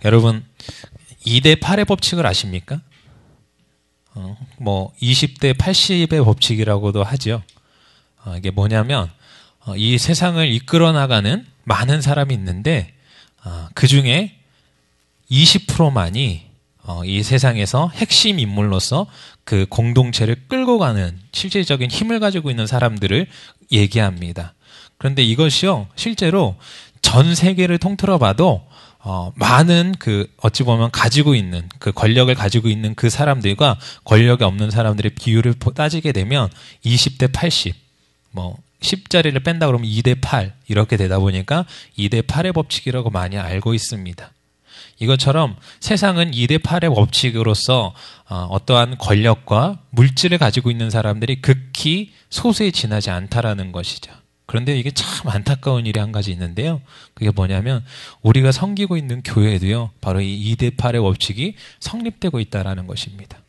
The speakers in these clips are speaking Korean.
여러분 2대 8의 법칙을 아십니까? 20대 80의 법칙이라고도 하죠. 이게 뭐냐면 이 세상을 이끌어 나가는 많은 사람이 있는데 그 중에 20%만이 이 세상에서 핵심 인물로서 그 공동체를 끌고 가는 실질적인 힘을 가지고 있는 사람들을 얘기합니다. 그런데 이것이요, 실제로 전 세계를 통틀어 봐도 많은 어찌 보면 가지고 있는 그 권력을 가지고 있는 그 사람들과 권력이 없는 사람들의 비율을 따지게 되면 20대 80, 10자리를 뺀다 그러면 2대 8 이렇게 되다 보니까 2대 8의 법칙이라고 많이 알고 있습니다. 이것처럼 세상은 2대 8의 법칙으로서 어떠한 권력과 물질을 가지고 있는 사람들이 극히 소수에 지나지 않다라는 것이죠. 그런데 이게 참 안타까운 일이 한 가지 있는데요. 그게 뭐냐면 우리가 섬기고 있는 교회에도요, 바로 이 2대 8의 법칙이 성립되고 있다라는 것입니다.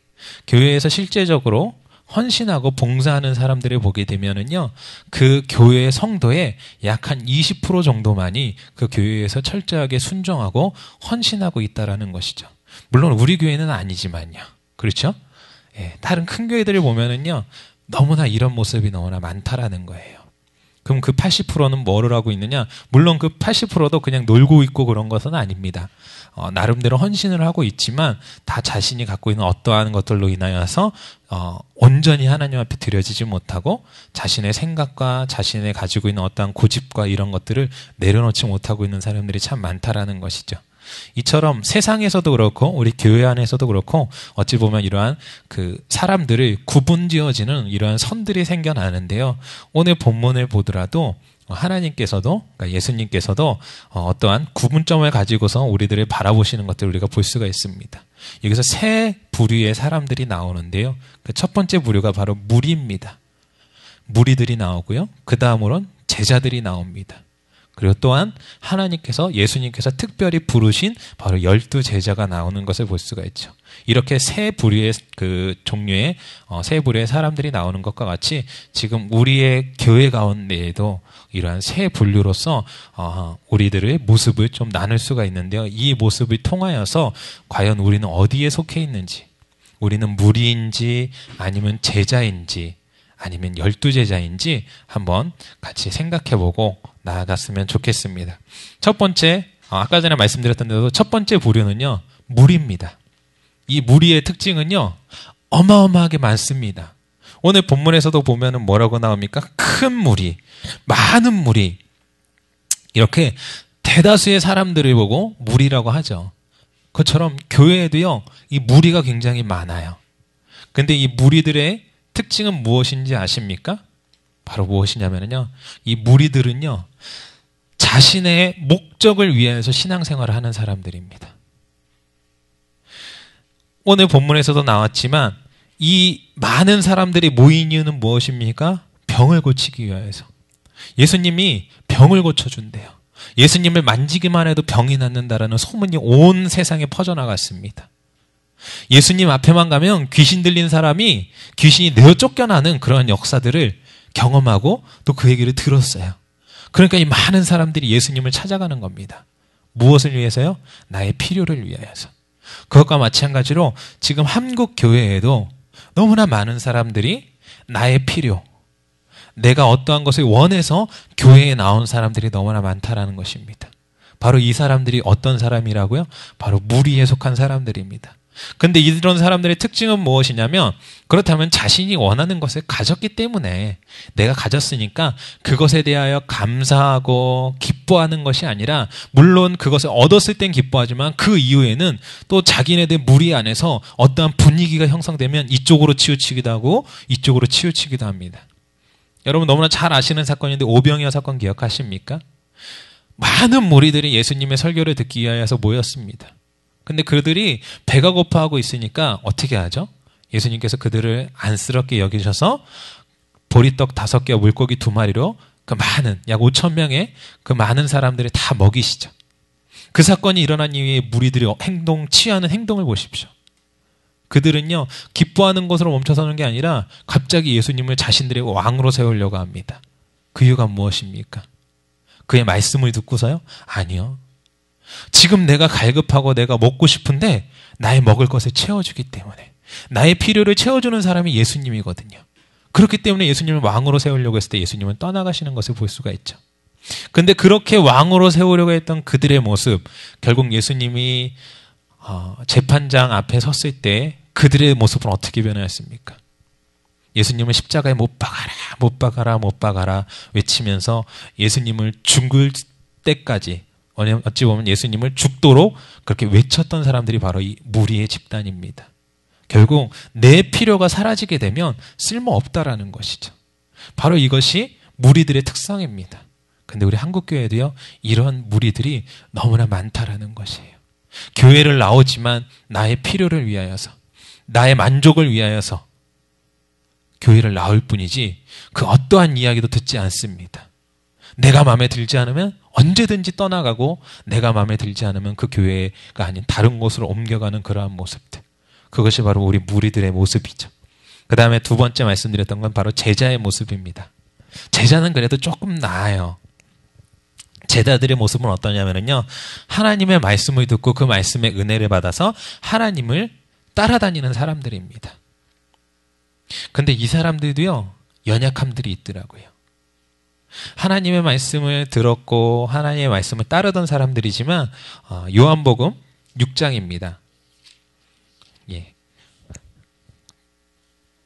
교회에서 실제적으로 헌신하고 봉사하는 사람들을 보게 되면은요, 그 교회의 성도의 약 한 20% 정도만이 그 교회에서 철저하게 순종하고 헌신하고 있다라는 것이죠. 물론 우리 교회는 아니지만요. 그렇죠? 다른 큰 교회들을 보면은요, 너무나 이런 모습이 너무나 많다라는 거예요. 그럼 그 80%는 뭐를 하고 있느냐? 물론 그 80%도 그냥 놀고 있고 그런 것은 아닙니다. 나름대로 헌신을 하고 있지만 다 자신이 갖고 있는 어떠한 것들로 인하여서 온전히 하나님 앞에 드려지지 못하고 자신의 생각과 자신의 가지고 있는 어떠한 고집과 이런 것들을 내려놓지 못하고 있는 사람들이 참 많다라는 것이죠. 이처럼 세상에서도 그렇고 우리 교회 안에서도 그렇고 어찌 보면 이러한 그 사람들을 구분지어지는 이러한 선들이 생겨나는데요. 오늘 본문을 보더라도 하나님께서도, 그러니까 예수님께서도 어떠한 구분점을 가지고서 우리들을 바라보시는 것들을 우리가 볼 수가 있습니다. 여기서 세 부류의 사람들이 나오는데요. 그 첫 번째 부류가 바로 무리입니다. 무리들이 나오고요. 그 다음으로는 제자들이 나옵니다. 그리고 또한 하나님께서, 예수님께서 특별히 부르신 바로 12제자가 나오는 것을 볼 수가 있죠. 이렇게 세 부류의 그 종류의 세 부류의 사람들이 나오는 것과 같이 지금 우리의 교회 가운데에도 이러한 세 분류로서 우리들의 모습을 좀 나눌 수가 있는데요. 이 모습을 통하여서 과연 우리는 어디에 속해 있는지, 우리는 무리인지 아니면 제자인지 아니면 12제자인지 한번 같이 생각해보고 나아갔으면 좋겠습니다. 첫 번째, 아까 전에 말씀드렸던 대로 첫 번째 부류는요, 무리입니다. 이 무리의 특징은요, 어마어마하게 많습니다. 오늘 본문에서도 보면은 뭐라고 나옵니까? 큰 무리, 많은 무리. 이렇게 대다수의 사람들을 보고 무리라고 하죠. 그처럼 교회에도요, 이 무리가 굉장히 많아요. 근데 이 무리들의 특징은 무엇인지 아십니까? 바로 무엇이냐면요, 이 무리들은요, 자신의 목적을 위해서 신앙생활을 하는 사람들입니다. 오늘 본문에서도 나왔지만 이 많은 사람들이 모인 이유는 무엇입니까? 병을 고치기 위해서. 예수님이 병을 고쳐준대요. 예수님을 만지기만 해도 병이 낫는다라는 소문이 온 세상에 퍼져나갔습니다. 예수님 앞에만 가면 귀신 들린 사람이 귀신이 내어 쫓겨나는 그런 역사들을 경험하고 또 그 얘기를 들었어요. 그러니까 이 많은 사람들이 예수님을 찾아가는 겁니다. 무엇을 위해서요? 나의 필요를 위하여서. 그것과 마찬가지로 지금 한국 교회에도 너무나 많은 사람들이 나의 필요, 내가 어떠한 것을 원해서 교회에 나온 사람들이 너무나 많다라는 것입니다. 바로 이 사람들이 어떤 사람이라고요? 바로 무리에 속한 사람들입니다. 근데 이런 사람들의 특징은 무엇이냐면, 그렇다면 자신이 원하는 것을 가졌기 때문에, 내가 가졌으니까 그것에 대하여 감사하고 기뻐하는 것이 아니라, 물론 그것을 얻었을 땐 기뻐하지만 그 이후에는 또 자기네들 무리 안에서 어떠한 분위기가 형성되면 이쪽으로 치우치기도 하고 이쪽으로 치우치기도 합니다. 여러분 너무나 잘 아시는 사건인데 오병이어 사건 기억하십니까? 많은 무리들이 예수님의 설교를 듣기 위하여서 모였습니다. 근데 그들이 배가 고파하고 있으니까 어떻게 하죠? 예수님께서 그들을 안쓰럽게 여기셔서 보리떡 5개와 물고기 2마리로 그 많은 약 5,000명의 그 많은 사람들을 다 먹이시죠. 그 사건이 일어난 이후에 무리들이 취하는 행동을 보십시오. 그들은요, 기뻐하는 것으로 멈춰서는 게 아니라 갑자기 예수님을 자신들의 왕으로 세우려고 합니다. 그 이유가 무엇입니까? 그의 말씀을 듣고서요? 아니요. 지금 내가 갈급하고 내가 먹고 싶은데 나의 먹을 것을 채워주기 때문에 나의 필요를 채워주는 사람이 예수님이거든요. 그렇기 때문에 예수님을 왕으로 세우려고 했을 때 예수님은 떠나가시는 것을 볼 수가 있죠. 근데 그렇게 왕으로 세우려고 했던 그들의 모습, 결국 예수님이 재판장 앞에 섰을 때 그들의 모습은 어떻게 변하였습니까? 예수님을 십자가에 못 박아라, 못 박아라, 못 박아라 외치면서 예수님을 죽을 때까지, 어찌 보면 예수님을 죽도록 그렇게 외쳤던 사람들이 바로 이 무리의 집단입니다. 결국 내 필요가 사라지게 되면 쓸모없다라는 것이죠. 바로 이것이 무리들의 특성입니다. 근데 우리 한국교회도요, 이런 무리들이 너무나 많다라는 것이에요. 교회를 나오지만 나의 필요를 위하여서, 나의 만족을 위하여서 교회를 나올 뿐이지 그 어떠한 이야기도 듣지 않습니다. 내가 마음에 들지 않으면 언제든지 떠나가고, 내가 마음에 들지 않으면 그 교회가 아닌 다른 곳으로 옮겨가는 그러한 모습들. 그것이 바로 우리 무리들의 모습이죠. 그 다음에 두 번째 말씀드렸던 건 바로 제자의 모습입니다. 제자는 그래도 조금 나아요. 제자들의 모습은 어떠냐면요, 하나님의 말씀을 듣고 그 말씀의 은혜를 받아서 하나님을 따라다니는 사람들입니다. 근데 이 사람들도요, 연약함들이 있더라고요. 하나님의 말씀을 들었고 하나님의 말씀을 따르던 사람들이지만, 요한복음 6장입니다. 예.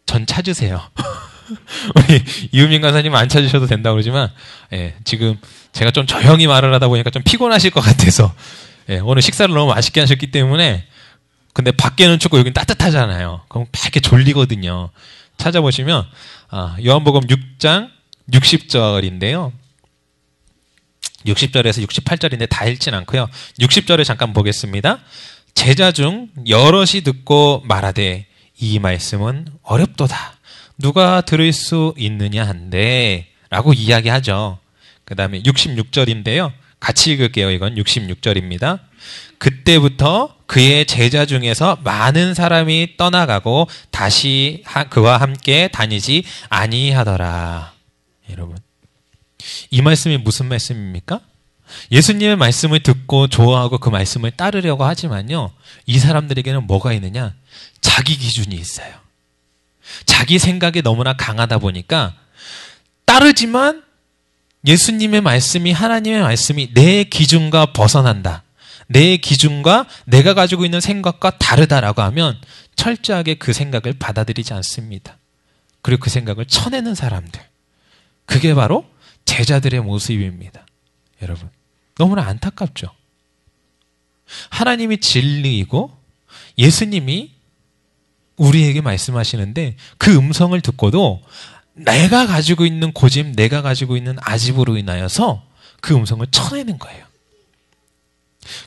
전 찾으세요. 우리 이우민 간사님 안 찾으셔도 된다고 그러지만, 예, 지금 제가 좀 조용히 말을 하다 보니까 좀 피곤하실 것 같아서, 예, 오늘 식사를 너무 맛있게 하셨기 때문에. 근데 밖에는 춥고 여긴 따뜻하잖아요. 그럼 이렇게 졸리거든요. 찾아보시면 요한복음 6장 60절인데요. 60절에서 68절인데 다 읽진 않고요. 60절에 잠깐 보겠습니다. 제자 중 여럿이 듣고 말하되 이 말씀은 어렵도다. 누가 들을 수 있느냐 한데 라고 이야기하죠. 그 다음에 66절인데요. 같이 읽을게요. 이건 66절입니다. 그때부터 그의 제자 중에서 많은 사람이 떠나가고 다시 그와 함께 다니지 아니하더라. 여러분, 이 말씀이 무슨 말씀입니까? 예수님의 말씀을 듣고 좋아하고 그 말씀을 따르려고 하지만요, 이 사람들에게는 뭐가 있느냐? 자기 기준이 있어요. 자기 생각이 너무나 강하다 보니까 따르지만 예수님의 말씀이, 하나님의 말씀이 내 기준과 벗어난다, 내 기준과 내가 가지고 있는 생각과 다르다라고 하면 철저하게 그 생각을 받아들이지 않습니다. 그리고 그 생각을 쳐내는 사람들, 그게 바로 제자들의 모습입니다. 여러분, 너무나 안타깝죠. 하나님이 진리이고 예수님이 우리에게 말씀하시는데 그 음성을 듣고도 내가 가지고 있는 고집, 내가 가지고 있는 아집으로 인하여서 그 음성을 쳐내는 거예요.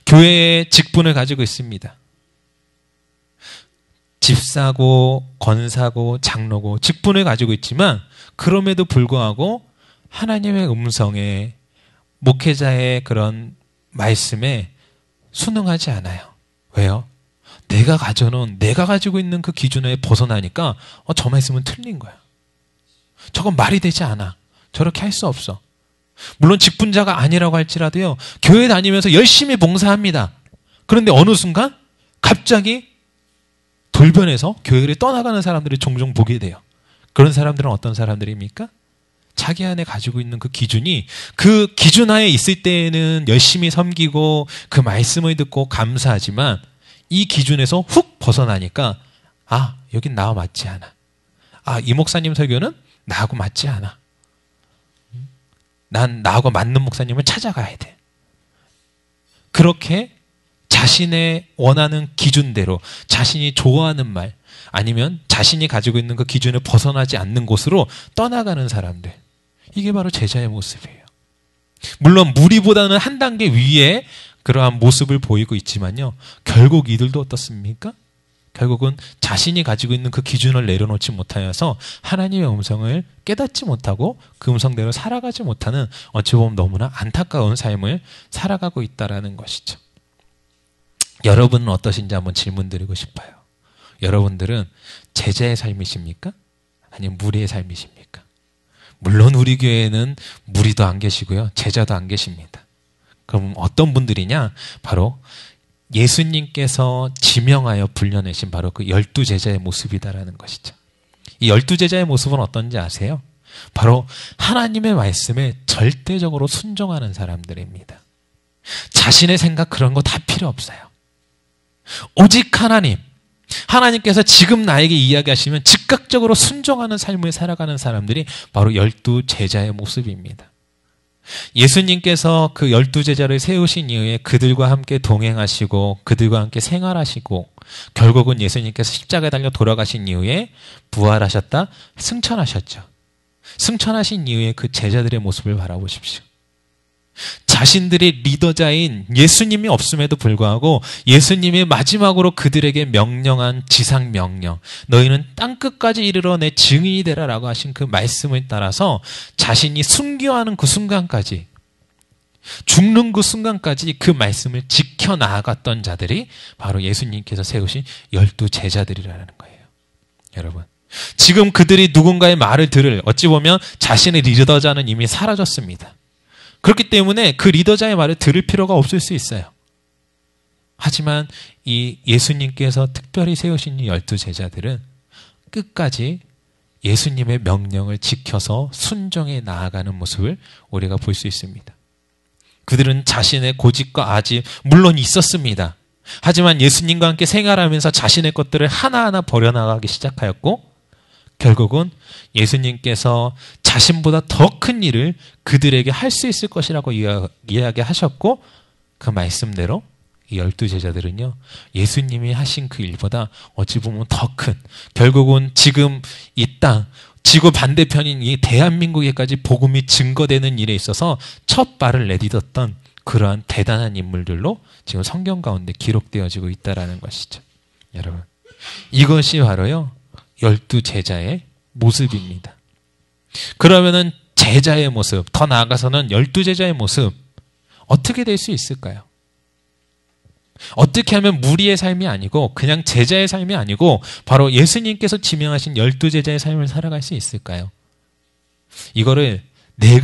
교회에 직분을 가지고 있습니다. 집사고 권사고 장로고 직분을 가지고 있지만 그럼에도 불구하고 하나님의 음성에, 목회자의 그런 말씀에 순응하지 않아요. 왜요? 내가 가져놓은, 내가 가지고 있는 그 기준에 벗어나니까 저 말씀은 틀린 거야. 저건 말이 되지 않아. 저렇게 할 수 없어. 물론 직분자가 아니라고 할지라도요, 교회 다니면서 열심히 봉사합니다. 그런데 어느 순간 갑자기 돌변해서 교회를 떠나가는 사람들을 종종 보게 돼요. 그런 사람들은 어떤 사람들입니까? 자기 안에 가지고 있는 그 기준이, 그 기준 하에 있을 때에는 열심히 섬기고 그 말씀을 듣고 감사하지만 이 기준에서 훅 벗어나니까 여긴 나와 맞지 않아. 이 목사님 설교는 나하고 맞지 않아. 난 나하고 맞는 목사님을 찾아가야 돼. 그렇게 자신의 원하는 기준대로, 자신이 좋아하는 말, 아니면 자신이 가지고 있는 그 기준을 벗어나지 않는 곳으로 떠나가는 사람들, 이게 바로 제자의 모습이에요. 물론 무리보다는 한 단계 위에 그러한 모습을 보이고 있지만요, 결국 이들도 어떻습니까? 결국은 자신이 가지고 있는 그 기준을 내려놓지 못하여서 하나님의 음성을 깨닫지 못하고 그 음성대로 살아가지 못하는, 어찌 보면 너무나 안타까운 삶을 살아가고 있다는 것이죠. 여러분은 어떠신지 한번 질문드리고 싶어요. 여러분들은 제자의 삶이십니까? 아니면 무리의 삶이십니까? 물론 우리 교회에는 무리도 안 계시고요, 제자도 안 계십니다. 그럼 어떤 분들이냐? 바로 예수님께서 지명하여 불려내신 바로 그 12제자의 모습이다라는 것이죠. 이 12제자의 모습은 어떤지 아세요? 바로 하나님의 말씀에 절대적으로 순종하는 사람들입니다. 자신의 생각 그런 거 다 필요 없어요. 오직 하나님께서 지금 나에게 이야기하시면 즉각적으로 순종하는 삶을 살아가는 사람들이 바로 12제자의 모습입니다. 예수님께서 그 12제자를 세우신 이후에 그들과 함께 동행하시고 그들과 함께 생활하시고 결국은 예수님께서 십자가에 달려 돌아가신 이후에 부활하셨다, 승천하셨죠. 승천하신 이후에 그 제자들의 모습을 바라보십시오. 자신들의 리더자인 예수님이 없음에도 불구하고 예수님이 마지막으로 그들에게 명령한 지상명령, 너희는 땅끝까지 이르러 내 증인이 되라라고 하신 그 말씀을 따라서 자신이 순교하는 그 순간까지, 죽는 그 순간까지 그 말씀을 지켜나갔던 자들이 바로 예수님께서 세우신 12제자들이라는 거예요. 여러분, 지금 그들이 누군가의 말을 들을, 어찌 보면 자신의 리더자는 이미 사라졌습니다. 그렇기 때문에 그 리더자의 말을 들을 필요가 없을 수 있어요. 하지만 이 예수님께서 특별히 세우신 이 12제자들은 끝까지 예수님의 명령을 지켜서 순종해 나아가는 모습을 우리가 볼 수 있습니다. 그들은 자신의 고집과 아집 물론 있었습니다. 하지만 예수님과 함께 생활하면서 자신의 것들을 하나하나 버려나가기 시작하였고 결국은 예수님께서 자신보다 더 큰 일을 그들에게 할 수 있을 것이라고 이야기하셨고 그 말씀대로 이 12제자들은요 예수님이 하신 그 일보다 어찌 보면 더 큰, 결국은 지금 이 땅 지구 반대편인 이 대한민국에까지 복음이 증거되는 일에 있어서 첫 발을 내딛었던 그러한 대단한 인물들로 지금 성경 가운데 기록되어지고 있다는 것이죠. 여러분, 이것이 바로요 12제자의 모습입니다. 그러면은 제자의 모습, 더 나아가서는 12제자의 모습 어떻게 될 수 있을까요? 어떻게 하면 무리의 삶이 아니고 그냥 제자의 삶이 아니고 바로 예수님께서 지명하신 12제자의 삶을 살아갈 수 있을까요? 이거를 네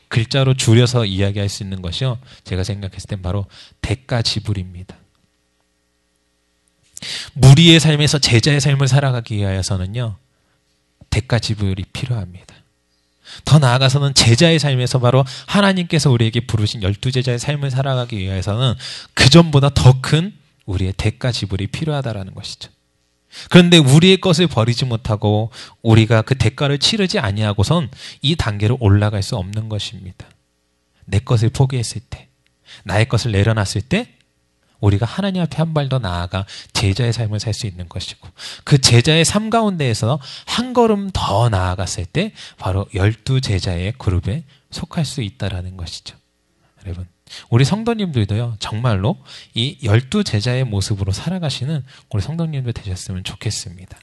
글자로 줄여서 이야기할 수 있는 것이요, 제가 생각했을 땐 바로 대가지불입니다. 무리의 삶에서 제자의 삶을 살아가기 위하여서는요 대가지불이 필요합니다. 더 나아가서는 제자의 삶에서 바로 하나님께서 우리에게 부르신 12제자의 삶을 살아가기 위해서는 그 전보다 더 큰 우리의 대가지불이 필요하다라는 것이죠. 그런데 우리의 것을 버리지 못하고 우리가 그 대가를 치르지 아니하고선 이 단계로 올라갈 수 없는 것입니다. 내 것을 포기했을 때, 나의 것을 내려놨을 때 우리가 하나님 앞에 한 발 더 나아가 제자의 삶을 살 수 있는 것이고, 그 제자의 삶 가운데에서 한 걸음 더 나아갔을 때 바로 12제자의 그룹에 속할 수 있다는 것이죠. 여러분, 우리 성도님들도요 정말로 이 12제자의 모습으로 살아가시는 우리 성도님들 되셨으면 좋겠습니다.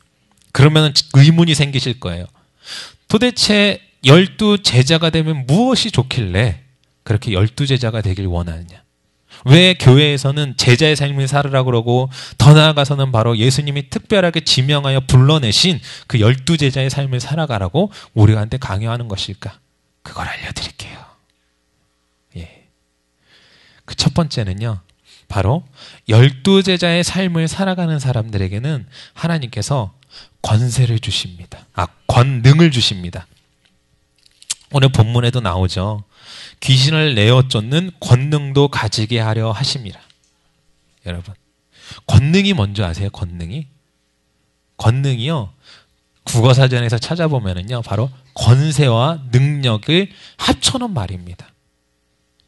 그러면 의문이 생기실 거예요. 도대체 12제자가 되면 무엇이 좋길래 그렇게 12제자가 되길 원하느냐? 왜 교회에서는 제자의 삶을 살으라고 그러고 더 나아가서는 바로 예수님이 특별하게 지명하여 불러내신 그 12제자의 삶을 살아가라고 우리한테 강요하는 것일까? 그걸 알려드릴게요. 예. 그 첫 번째는요, 바로 12제자의 삶을 살아가는 사람들에게는 하나님께서 권세를 주십니다. 권능을 주십니다. 오늘 본문에도 나오죠. 귀신을 내어 쫓는 권능도 가지게 하려 하심이라. 여러분, 권능이 뭔지 아세요? 권능이요 국어사전에서 찾아보면은요 바로 권세와 능력을 합쳐놓은 말입니다.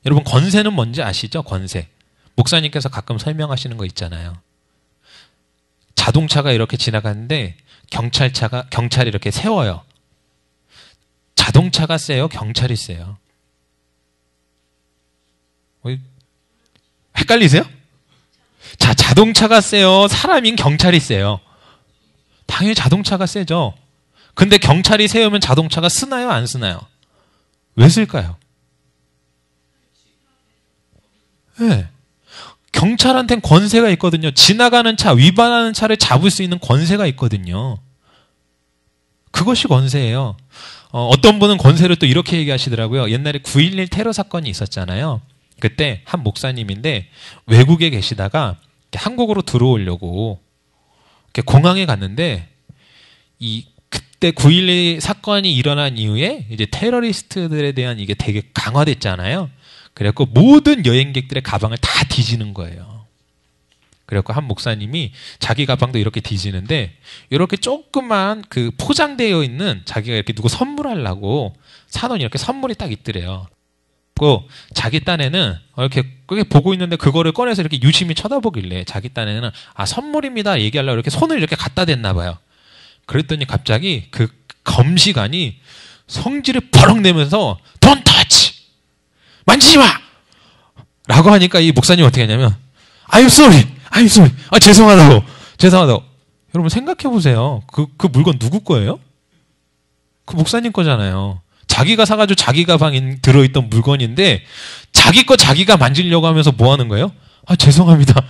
여러분, 권세는 뭔지 아시죠? 권세. 목사님께서 가끔 설명하시는 거 있잖아요. 자동차가 이렇게 지나가는데 경찰이 이렇게 세워요. 자동차가 세요? 경찰이 세요? 헷갈리세요? 자, 자동차가 세요? 사람인 경찰이 세요? 당연히 자동차가 세죠. 근데 경찰이 세우면 자동차가 쓰나요? 안 쓰나요? 왜 쓸까요? 네. 경찰한테는 권세가 있거든요. 지나가는 차, 위반하는 차를 잡을 수 있는 권세가 있거든요. 그것이 권세예요. 어떤 분은 권세를 또 이렇게 얘기하시더라고요. 옛날에 9.11 테러 사건이 있었잖아요. 그때 한 목사님인데 외국에 계시다가 한국으로 들어오려고 공항에 갔는데 그때 9.11 사건이 일어난 이후에 이제 테러리스트들에 대한 이게 되게 강화됐잖아요. 그래갖고 모든 여행객들의 가방을 다 뒤지는 거예요. 그래갖고 한 목사님이 자기 가방도 이렇게 뒤지는데 이렇게 조그만 그 포장되어 있는 자기가 이렇게 누구 선물하려고 사놓은 이렇게 선물이 딱 있더래요. 그 자기 딴에는 이렇게 보고 있는데 그거를 꺼내서 이렇게 유심히 쳐다보길래 자기 딴에는 선물입니다 얘기하려고 이렇게 손을 이렇게 갖다 댔나 봐요. 그랬더니 갑자기 그 검시관이 성질을 버럭 내면서 Don't touch! 만지지 마! 라고 하니까 이 목사님 어떻게 하냐면 I'm sorry! 죄송하다고. 여러분 생각해보세요. 그 물건 누구 거예요? 그 목사님 거잖아요. 자기가 사가지고 자기 가방에 들어있던 물건인데 자기 거 자기가 만지려고 하면서 뭐 하는 거예요? 죄송합니다.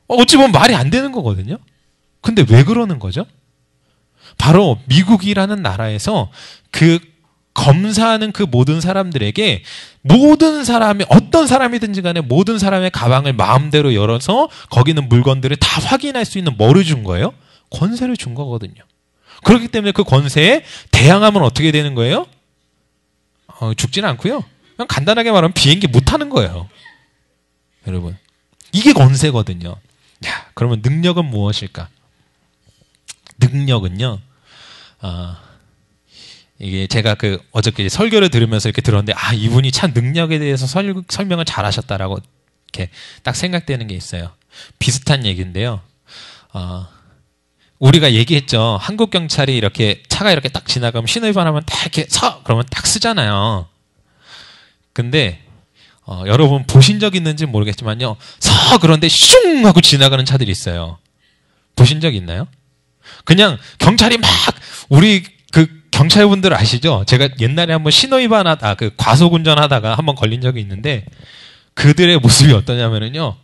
어찌 보면 말이 안 되는 거거든요. 근데 왜 그러는 거죠? 바로 미국이라는 나라에서 그 검사하는 그 모든 사람들에게 모든 사람이 어떤 사람이든지 간에 모든 사람의 가방을 마음대로 열어서 거기 있는 물건들을 다 확인할 수 있는 뭐를 준 거예요? 권세를 준 거거든요. 그렇기 때문에 그 권세에 대항하면 어떻게 되는 거예요? 죽지는 않고요. 그냥 간단하게 말하면 비행기 못 타는 거예요. 여러분. 이게 권세거든요. 야, 그러면 능력은 무엇일까? 능력은요. 이게 제가 어저께 설교를 들으면서 이렇게 들었는데 이분이 참 능력에 대해서 설명을 잘 하셨다라고 이렇게 딱 생각되는 게 있어요. 비슷한 얘기인데요. 우리가 얘기했죠. 한국 경찰이 이렇게 차가 이렇게 딱 지나가면 신호위반 하면 딱 이렇게 그러면 딱 쓰잖아요. 근데 여러분 보신 적 있는지 모르겠지만요. 그런데 슝 하고 지나가는 차들이 있어요. 보신 적 있나요? 그냥 경찰이 막 우리 경찰분들 아시죠? 제가 옛날에 한번 신호위반하다 과속운전하다가 한번 걸린 적이 있는데 그들의 모습이 어떠냐면은요.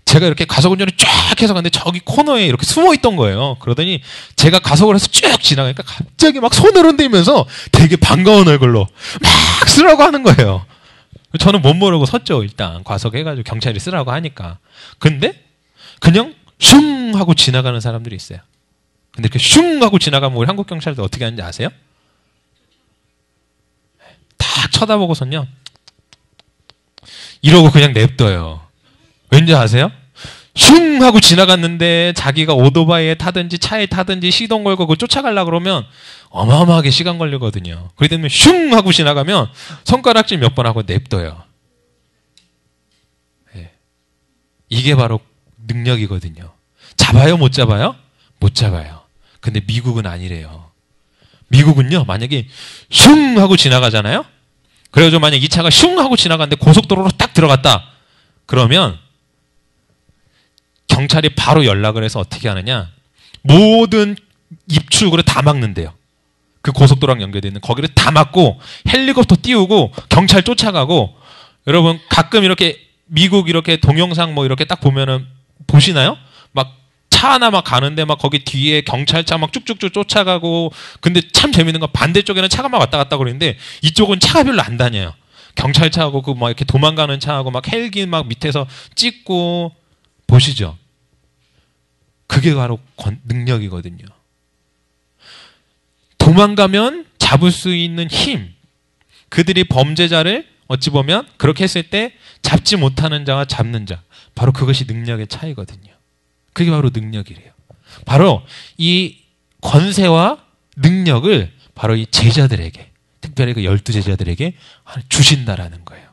제가 이렇게 가속운전을 쫙 해서 갔는데 저기 코너에 이렇게 숨어 있던 거예요. 그러더니 제가 가속을 해서 쭉 지나가니까 갑자기 막 손을 흔들면서 되게 반가운 얼굴로 막 쓰라고 하는 거예요. 저는 못 모르고 섰죠. 일단 과속해가지고 경찰이 쓰라고 하니까. 근데 그냥 슝 하고 지나가는 사람들이 있어요. 근데 이렇게 슝 하고 지나가면 우리 한국 경찰들 어떻게 하는지 아세요? 딱 쳐다보고선요. 이러고 그냥 냅둬요. 왠지 아세요? 슝 하고 지나갔는데 자기가 오토바이에 타든지 차에 타든지 시동 걸고 그거 쫓아가려고 그러면 어마어마하게 시간 걸리거든요. 그렇기 때문에 슝 하고 지나가면 손가락질 몇 번 하고 냅둬요. 네. 이게 바로 능력이거든요. 잡아요? 못 잡아요? 못 잡아요. 근데 미국은 아니래요. 미국은요, 만약에 슝 하고 지나가잖아요? 그래가지고 만약 이 차가 슝 하고 지나갔는데 고속도로로 딱 들어갔다. 그러면 경찰이 바로 연락을 해서 어떻게 하느냐? 모든 입출구를 다 막는데요. 그 고속도로랑 연결되어 있는 거기를 다 막고 헬리콥터 띄우고 경찰 쫓아가고. 여러분 가끔 이렇게 미국 이렇게 동영상 뭐 이렇게 딱 보면은 보시나요? 막 차 하나 막 가는데 막 거기 뒤에 경찰차 막 쭉쭉쭉 쫓아가고. 근데 참 재밌는 건 반대쪽에는 차가 막 왔다 갔다 그러는데 이쪽은 차가 별로 안 다녀요. 경찰차하고 그 막 이렇게 도망가는 차하고 막 헬기 막 밑에서 찍고. 보시죠. 그게 바로 능력이거든요. 도망가면 잡을 수 있는 힘. 그들이 범죄자를 어찌 보면 그렇게 했을 때 잡지 못하는 자와 잡는 자. 바로 그것이 능력의 차이거든요. 그게 바로 능력이래요. 바로 이 권세와 능력을 바로 이 제자들에게, 특별히 그 12제자들에게 주신다라는 거예요.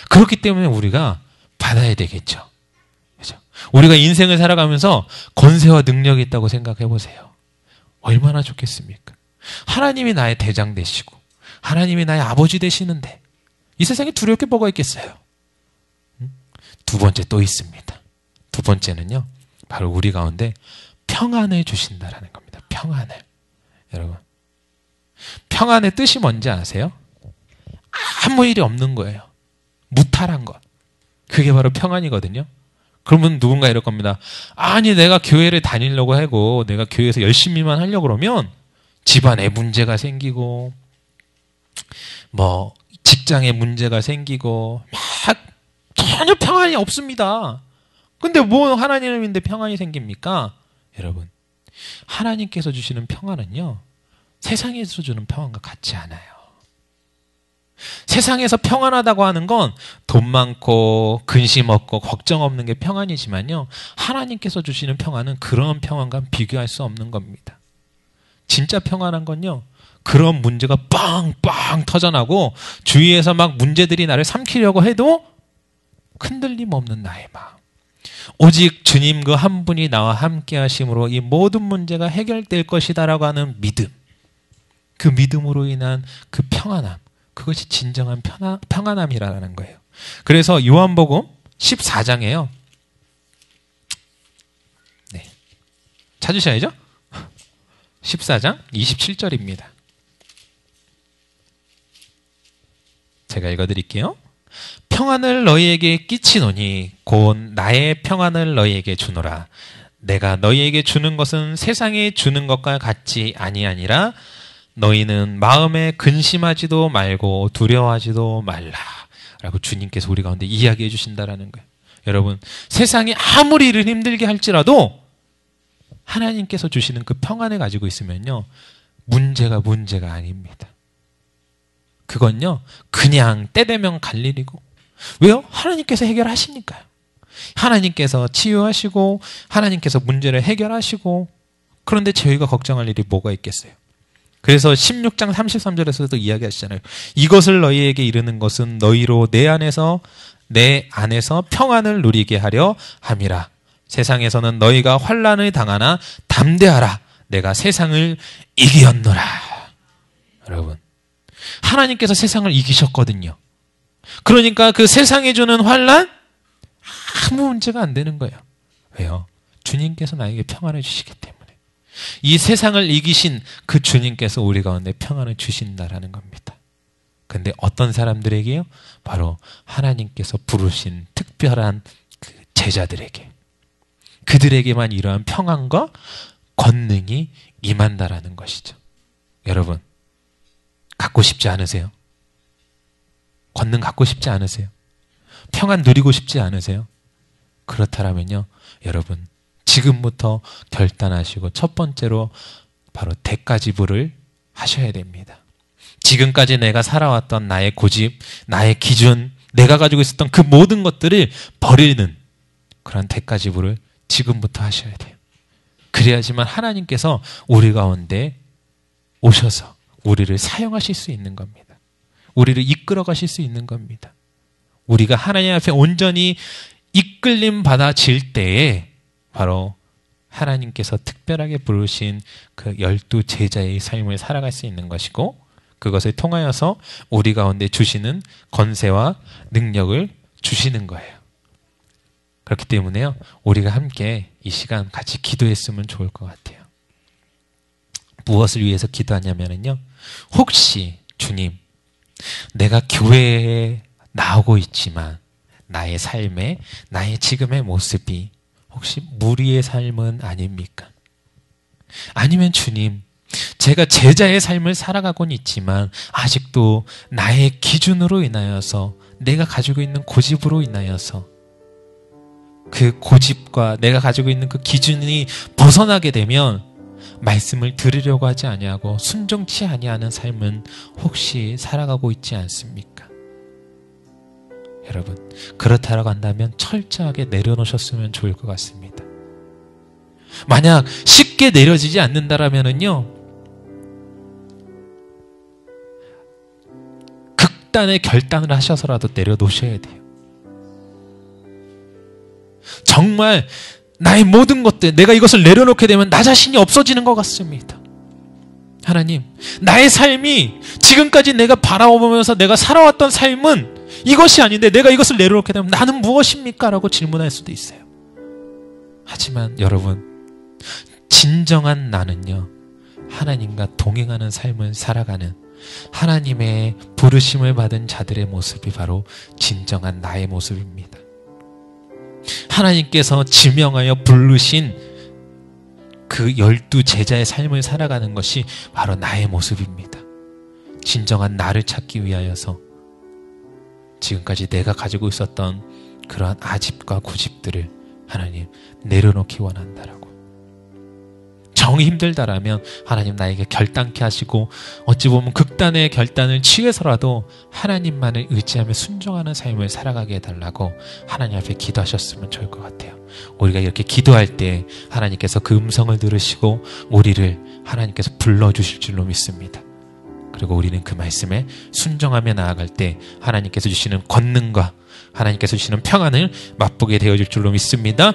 그렇기 때문에 우리가 받아야 되겠죠. 그렇죠? 우리가 인생을 살아가면서 권세와 능력이 있다고 생각해 보세요. 얼마나 좋겠습니까? 하나님이 나의 대장 되시고 하나님이 나의 아버지 되시는데 이 세상에 두려울 게 뭐가 있겠어요? 두 번째 또 있습니다. 두 번째는요, 바로 우리 가운데 평안을 주신다라는 겁니다. 평안을. 여러분, 평안의 뜻이 뭔지 아세요? 아무 일이 없는 거예요. 무탈한 것. 그게 바로 평안이거든요. 그러면 누군가 이럴 겁니다. 아니, 내가 교회를 다니려고 하고 내가 교회에서 열심히만 하려고 그러면 집안에 문제가 생기고 뭐 직장에 문제가 생기고 막 전혀 평안이 없습니다. 근데 뭐 하나님인데 평안이 생깁니까? 여러분, 하나님께서 주시는 평안은요, 세상에서 주는 평안과 같지 않아요. 세상에서 평안하다고 하는 건 돈 많고 근심 없고 걱정 없는 게 평안이지만요, 하나님께서 주시는 평안은 그런 평안과 비교할 수 없는 겁니다. 진짜 평안한 건요, 그런 문제가 빵빵 터져나고 주위에서 막 문제들이 나를 삼키려고 해도 흔들림 없는 나의 마음. 오직 주님 그 한 분이 나와 함께 하심으로 이 모든 문제가 해결될 것이다라고 하는 믿음. 그 믿음으로 인한 그 평안함. 그것이 진정한 평안함이라는 거예요. 그래서 요한복음 14장에요. 네. 찾으셔야죠? 14장 27절입니다. 제가 읽어드릴게요. 평안을 너희에게 끼치노니 곧 나의 평안을 너희에게 주노라. 내가 너희에게 주는 것은 세상에 주는 것과 같지 아니하니라. 너희는 마음에 근심하지도 말고 두려워하지도 말라. 라고 주님께서 우리 가운데 이야기해 주신다라는 거예요. 여러분, 세상이 아무리 일을 힘들게 할지라도 하나님께서 주시는 그 평안을 가지고 있으면요, 문제가 아닙니다. 그건요, 그냥 때 되면 갈 일이고. 왜요? 하나님께서 해결하시니까요. 하나님께서 치유하시고 하나님께서 문제를 해결하시고. 그런데 저희가 걱정할 일이 뭐가 있겠어요? 그래서 16장 33절에서도 이야기하시잖아요. 이것을 너희에게 이르는 것은 너희로 내 안에서 평안을 누리게 하려 함이라. 세상에서는 너희가 환난을 당하나 담대하라. 내가 세상을 이기었노라. 여러분, 하나님께서 세상을 이기셨거든요. 그러니까 그 세상에 주는 환난 아무 문제가 안 되는 거예요. 왜요? 주님께서 나에게 평안을 주시기 때문에. 이 세상을 이기신 그 주님께서 우리 가운데 평안을 주신다라는 겁니다. 근데 어떤 사람들에게요? 바로 하나님께서 부르신 특별한 그 제자들에게, 그들에게만 이러한 평안과 권능이 임한다라는 것이죠. 여러분, 갖고 싶지 않으세요? 권능 갖고 싶지 않으세요? 평안 누리고 싶지 않으세요? 그렇다면요, 여러분, 지금부터 결단하시고 첫 번째로 바로 대가지불을 하셔야 됩니다. 지금까지 내가 살아왔던 나의 고집, 나의 기준, 내가 가지고 있었던 그 모든 것들을 버리는 그런 대가지불을 지금부터 하셔야 돼요. 그래야지만 하나님께서 우리 가운데 오셔서 우리를 사용하실 수 있는 겁니다. 우리를 이끌어 가실 수 있는 겁니다. 우리가 하나님 앞에 온전히 이끌림 받아질 때에 바로 하나님께서 특별하게 부르신 그 12 제자의 삶을 살아갈 수 있는 것이고, 그것을 통하여서 우리 가운데 주시는 권세와 능력을 주시는 거예요. 그렇기 때문에요, 우리가 함께 이 시간 같이 기도했으면 좋을 것 같아요. 무엇을 위해서 기도하냐면요, 혹시 주님, 내가 교회에 나오고 있지만 나의 삶에, 나의 지금의 모습이 혹시 무리의 삶은 아닙니까? 아니면 주님, 제가 제자의 삶을 살아가고는 있지만 아직도 나의 기준으로 인하여서, 내가 가지고 있는 고집으로 인하여서 그 고집과 내가 가지고 있는 그 기준이 벗어나게 되면 말씀을 들으려고 하지 아니하고 순종치 아니하는 삶은 혹시 살아가고 있지 않습니까? 여러분, 그렇다라고 한다면 철저하게 내려놓으셨으면 좋을 것 같습니다. 만약 쉽게 내려지지 않는다라면은요, 극단의 결단을 하셔서라도 내려놓으셔야 돼요. 정말 나의 모든 것들, 내가 이것을 내려놓게 되면 나 자신이 없어지는 것 같습니다. 하나님, 나의 삶이 지금까지 내가 바라보면서 내가 살아왔던 삶은 이것이 아닌데 내가 이것을 내려놓게 되면 나는 무엇입니까? 라고 질문할 수도 있어요. 하지만 여러분, 진정한 나는요, 하나님과 동행하는 삶을 살아가는 하나님의 부르심을 받은 자들의 모습이 바로 진정한 나의 모습입니다. 하나님께서 지명하여 부르신 그 12 제자의 삶을 살아가는 것이 바로 나의 모습입니다. 진정한 나를 찾기 위하여서 지금까지 내가 가지고 있었던 그러한 아집과 고집들을 하나님 내려놓기 원한다라고. 정이 힘들다라면 하나님 나에게 결단케 하시고 어찌 보면 극단의 결단을 취해서라도 하나님만을 의지하며 순종하는 삶을 살아가게 해달라고 하나님 앞에 기도하셨으면 좋을 것 같아요. 우리가 이렇게 기도할 때 하나님께서 그 음성을 들으시고 우리를 하나님께서 불러주실 줄로 믿습니다. 그리고 우리는 그 말씀에 순종하며 나아갈 때 하나님께서 주시는 권능과 하나님께서 주시는 평안을 맛보게 되어질 줄로 믿습니다.